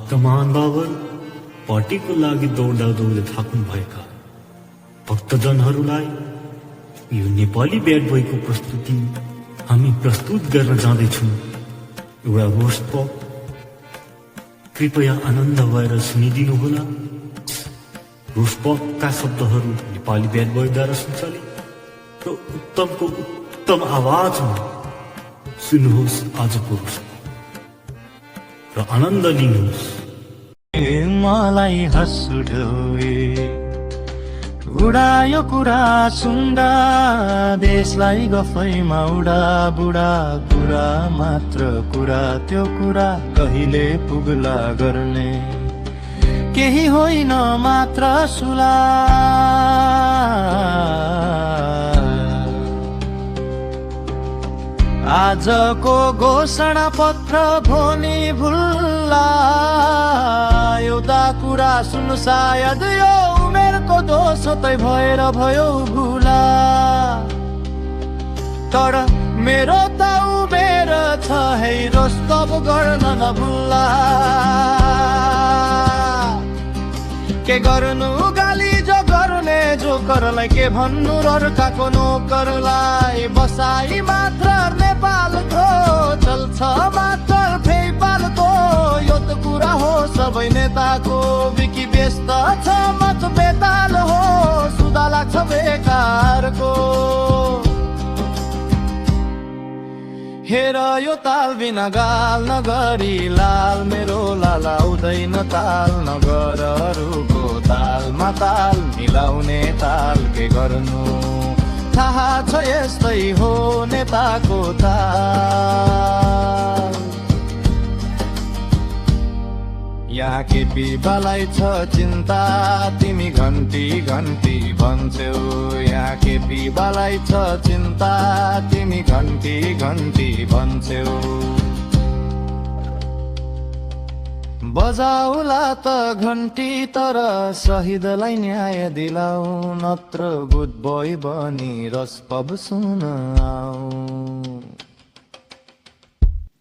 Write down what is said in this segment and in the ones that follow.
भक्तमान बाबर पार्टीको लागि दौड्दा दौड्दै थाक्नु भएका भक्तजनहरूलाई यो नेपाली ब्याड बोयको प्रस्तुति हामी प्रस्तुत गर्न जाँदैछौँ। एउटा रोस्ट पप, कृपया आनन्द भएर सुनिदिनुहोला। रोस्ट पपका शब्दहरू नेपाली ब्याड बोयद्वारा सञ्चालित र उत्तमको उत्तम आवाजमा सुन्नुहोस् आजको रोस्ट पप र आनन्द लिनुहोस्। मलाई हाँसु ढोए उडायो कुरा सुन्दा, देशलाई गफैमा उडा बुढा कुरा मात्र कुरा, त्यो कुरा कहिले पुग्ला गर्ने केही होइन मात्र सुला। आजको घोषणा पत्र भोलि भुल्ला, एउटा कुरा सुन्नु सायद यो उमेरको दोष तै भएर भयो भुला। तर मेरो त उमेर छ है रोस्तब गर्न नभुल्ला। के गर्नु गाली जो गर्ने जोकरलाई, के भन्नु अर्काको नोकरलाई। बसाई मात्र नेपालको चल्छ मात्र फेपालको, यो त कुरा हो सबै नेताको। विकी व्यस्त छ मत बेताल हो, सुधा लाग्छ बेकारको। हेर यो ताल बिना गाल नगरी लाल, मेरो लाला आउँदैन ताल नगर अरूको तालमा ताल मिलाउने ताल। के गर्नु थाहा छ यस्तै हो नेताको ताल। यहाँ केपीबालाई छ चिन्ता, तिमी घन्टी घन्टी भन्छौ। यहाँ केपीबालाई छ चिन्ता, तिमी घन्टी घन्टी भन्छौ। बजाउला त घन्टी तर शहीदलाई न्याय दिलाऊ, नत्र गुड बोय बनी रस पब सुन आऊ।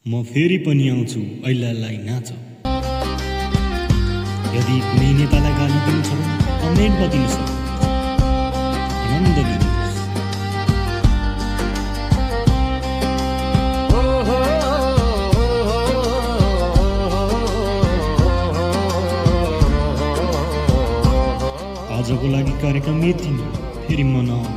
म फेरि पनि आउँछु ऐलालाई नाच। यदि कुनै नेतालाई गाली दिनु छ भने कमेन्टमा दिनु सक्छ। आनन्द लिनुहोस्। आजको लागि कार्यक्रम यति नै, फेरि मनाउँ।